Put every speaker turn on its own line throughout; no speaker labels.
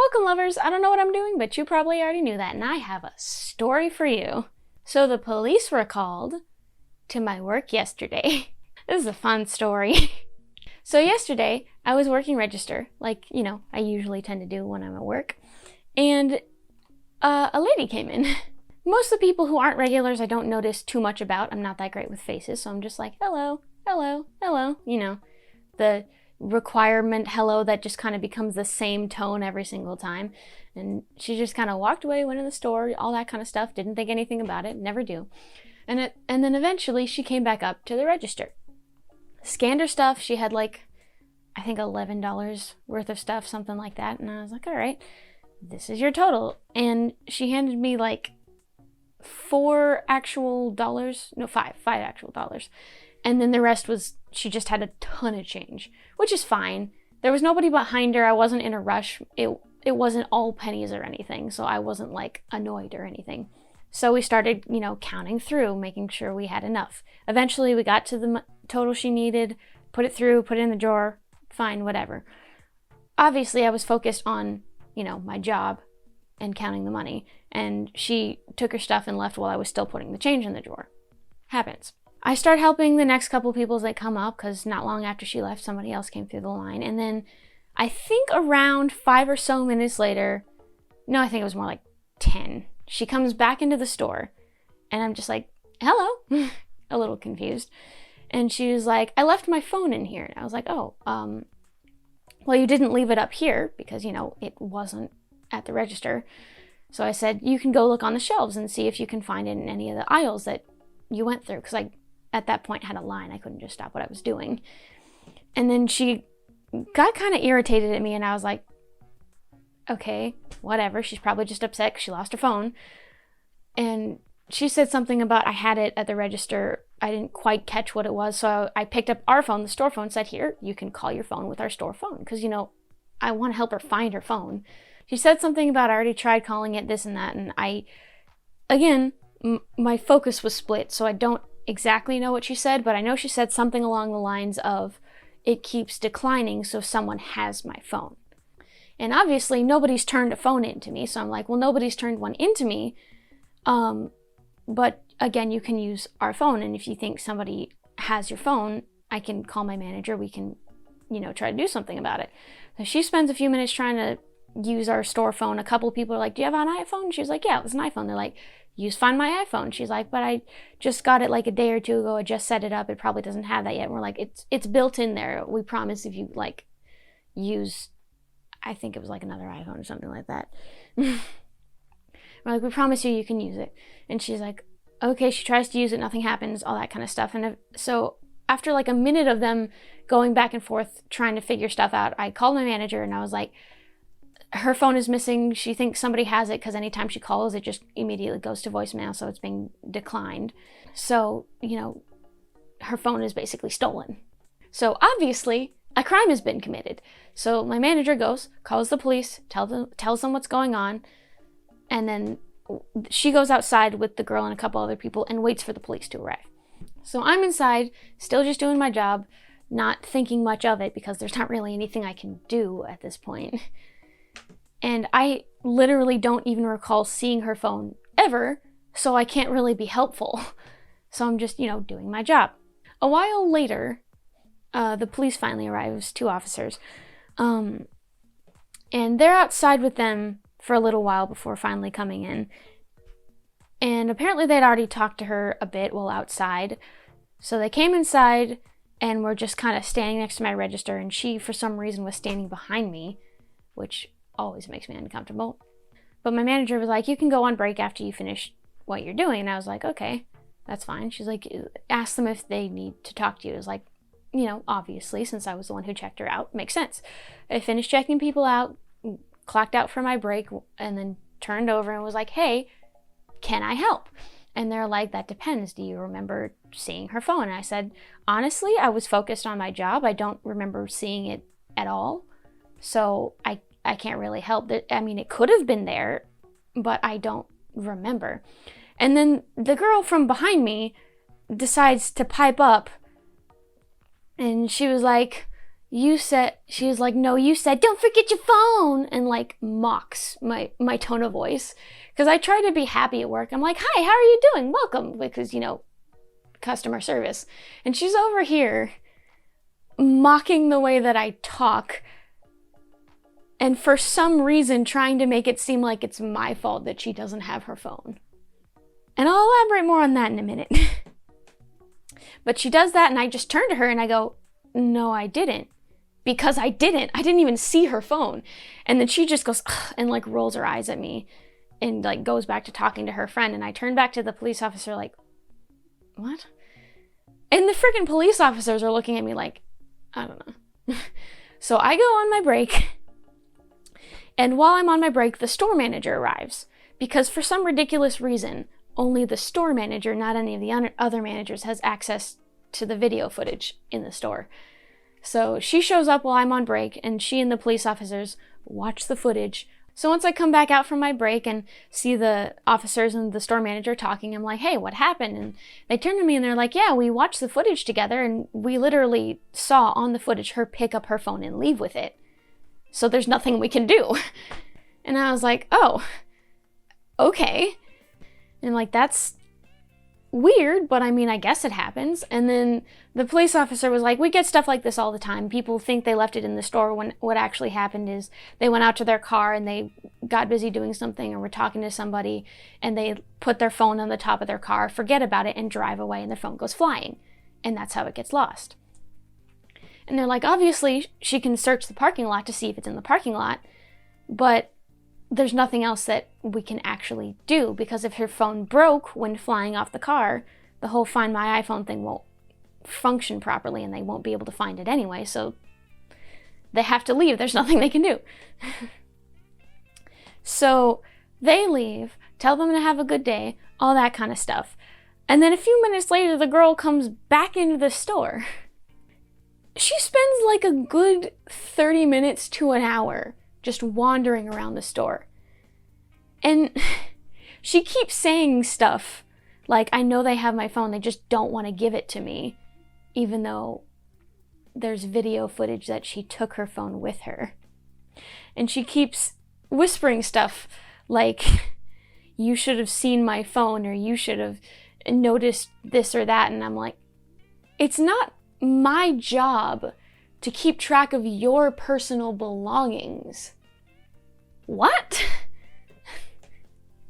Welcome, lovers. I don't know what I'm doing, but you probably already knew that, and I have a story for you. So the police were called to my work yesterday. This is a fun story. So yesterday, I was working register, like, I usually tend to do when I'm at work, and a lady came in. Most of the people who aren't regulars I don't notice too much about. I'm not that great with faces, so I'm just like, hello, hello, hello, the requirement hello that just kind of becomes the same tone every single time. And she just kind of walked away, went in the store, all that kind of stuff, didn't think anything about it, never do. And then eventually she came back up to the register, scanned her stuff. She had like, I think $11 worth of stuff, something like that. And I was like, all right, this is your total. And she handed me like five actual dollars. And then the rest was, she just had a ton of change, which is fine. There was nobody behind her. I wasn't in a rush. It wasn't all pennies or anything, so I wasn't like annoyed or anything. So we started, counting through, making sure we had enough. Eventually we got to the total she needed, put it through, put it in the drawer, fine, whatever. Obviously I was focused on, my job and counting the money, and she took her stuff and left while I was still putting the change in the drawer. Happens. I start helping the next couple people as they come up, because not long after she left, somebody else came through the line. And then I think around 5 or so minutes later, no, I think it was more like 10, she comes back into the store, and I'm just like, hello, a little confused. And she was like, I left my phone in here. And I was like, oh, well, you didn't leave it up here, because, it wasn't at the register. So I said, you can go look on the shelves and see if you can find it in any of the aisles that you went through, because I, at that point, had a line. I couldn't just stop what I was doing. And then she got kind of irritated at me, and I was like, okay, whatever. She's probably just upset because she lost her phone. And she said something about I had it at the register. I didn't quite catch what it was, so I picked up our phone, the store phone, said, here, you can call your phone with our store phone, because, I want to help her find her phone. She said something about I already tried calling it, this and that, and again, my focus was split, so I don't exactly know what she said, but I know she said something along the lines of, it keeps declining, so someone has my phone. And obviously nobody's turned a phone into me, so I'm like, well, nobody's turned one into me, but again, you can use our phone, and if you think somebody has your phone, I can call my manager, we can, try to do something about it. So she spends a few minutes trying to use our store phone. A couple people are like, do you have an iPhone? She's like, yeah, it was an iPhone. They're like, Find My iPhone. She's like, but I just got it like a day or two ago. I just set it up. It probably doesn't have that yet. And we're like, it's built in there. We promise if you use, I think it was like another iPhone or something like that. We're like, we promise you can use it. And she's like, okay. She tries to use it. Nothing happens. All that kind of stuff. And so after like a minute of them going back and forth trying to figure stuff out, I called my manager and I was like, her phone is missing. She thinks somebody has it because anytime she calls, it just immediately goes to voicemail, so it's being declined. So, her phone is basically stolen. So obviously, a crime has been committed. So my manager calls the police, tells them what's going on, and then she goes outside with the girl and a couple other people and waits for the police to arrive. So I'm inside, still just doing my job, not thinking much of it because there's not really anything I can do at this point. And I literally don't even recall seeing her phone ever, so I can't really be helpful. So I'm just, doing my job. A while later, the police finally arrives, 2 officers. And they're outside with them for a little while before finally coming in. And apparently they'd already talked to her a bit while outside. So they came inside and were just kind of standing next to my register, and she, for some reason, was standing behind me, which always makes me uncomfortable. But my manager was like, you can go on break after you finish what you're doing. And I was like, okay, that's fine. She's like, ask them if they need to talk to you. It was like, obviously, since I was the one who checked her out, makes sense. I finished checking people out, clocked out for my break, and then turned over and was like, hey, can I help? And they're like, that depends. Do you remember seeing her phone? And I said, honestly, I was focused on my job. I don't remember seeing it at all. So I can't really help. I mean, it could have been there, but I don't remember. And then the girl from behind me decides to pipe up, and she was like, she was like, no, you said, don't forget your phone, and like mocks my tone of voice. Because I try to be happy at work. I'm like, hi, how are you doing? Welcome. Because, customer service. And she's over here mocking the way that I talk. And for some reason trying to make it seem like it's my fault that she doesn't have her phone. And I'll elaborate more on that in a minute. But she does that and I just turn to her and I go, no, I didn't. Because I didn't even see her phone. And then she just goes, ugh, and like rolls her eyes at me and like goes back to talking to her friend. And I turn back to the police officer like, what? And the freaking police officers are looking at me like, I don't know. So I go on my break. And while I'm on my break, the store manager arrives. Because for some ridiculous reason, only the store manager, not any of the other managers, has access to the video footage in the store. So she shows up while I'm on break, and she and the police officers watch the footage. So once I come back out from my break and see the officers and the store manager talking, I'm like, hey, what happened? And they turn to me and they're like, yeah, we watched the footage together, and we literally saw on the footage her pick up her phone and leave with it. So there's nothing we can do. And I was like, oh, okay. And I'm like, that's weird, but I mean, I guess it happens. And then the police officer was like, we get stuff like this all the time. People think they left it in the store when what actually happened is they went out to their car and they got busy doing something or were talking to somebody and they put their phone on the top of their car, forget about it, and drive away and their phone goes flying. And that's how it gets lost. And they're like, obviously she can search the parking lot to see if it's in the parking lot, but there's nothing else that we can actually do, because if her phone broke when flying off the car, the whole Find My iPhone thing won't function properly and they won't be able to find it anyway, so they have to leave. There's nothing they can do. So they leave, tell them to have a good day, all that kind of stuff. And then a few minutes later, the girl comes back into the store. She spends like a good 30 minutes to an hour just wandering around the store. And she keeps saying stuff like, I know they have my phone, they just don't want to give it to me, even though there's video footage that she took her phone with her. And she keeps whispering stuff like, you should have seen my phone, or you should have noticed this or that. And I'm like, it's not my job to keep track of your personal belongings. What?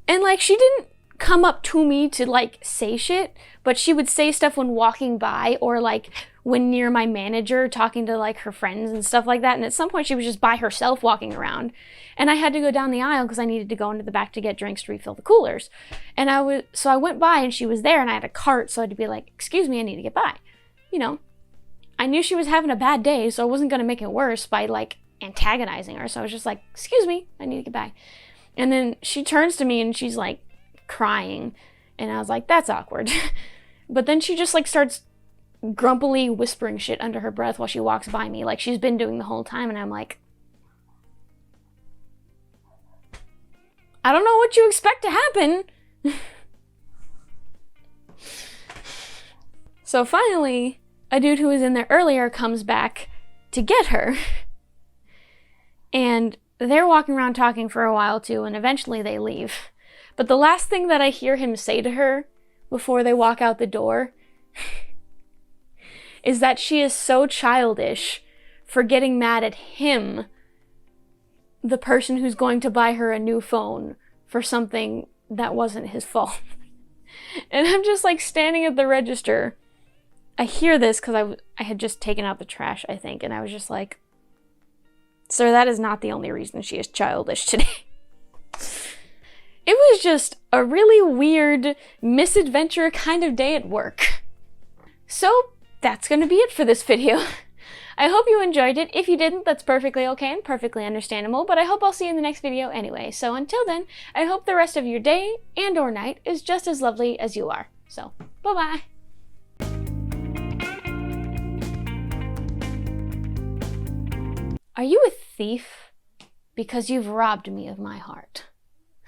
And like, she didn't come up to me to like say shit, but she would say stuff when walking by or like when near my manager talking to like her friends and stuff like that. And at some point she was just by herself walking around and I had to go down the aisle because I needed to go into the back to get drinks to refill the coolers. And I went by and she was there and I had a cart, so I had to be like, excuse me, I need to get by. I knew she was having a bad day, so I wasn't going to make it worse by like antagonizing her. So I was just like, excuse me, I need to get by. And then she turns to me and she's like crying. And I was like, that's awkward. But then she just like starts grumpily whispering shit under her breath while she walks by me, like she's been doing the whole time. And I'm like, I don't know what you expect to happen. So finally, a dude who was in there earlier comes back to get her. And they're walking around talking for a while too, and eventually they leave. But the last thing that I hear him say to her before they walk out the door is that she is so childish for getting mad at him, the person who's going to buy her a new phone, for something that wasn't his fault. And I'm just like standing at the register. I hear this because I had just taken out the trash, I think, and I was just like, sir, that is not the only reason she is childish today. It was just a really weird misadventure kind of day at work. So that's going to be it for this video. I hope you enjoyed it. If you didn't, that's perfectly okay and perfectly understandable, but I hope I'll see you in the next video anyway. So until then, I hope the rest of your day and or night is just as lovely as you are. So, bye-bye. Are you a thief? Because you've robbed me of my heart.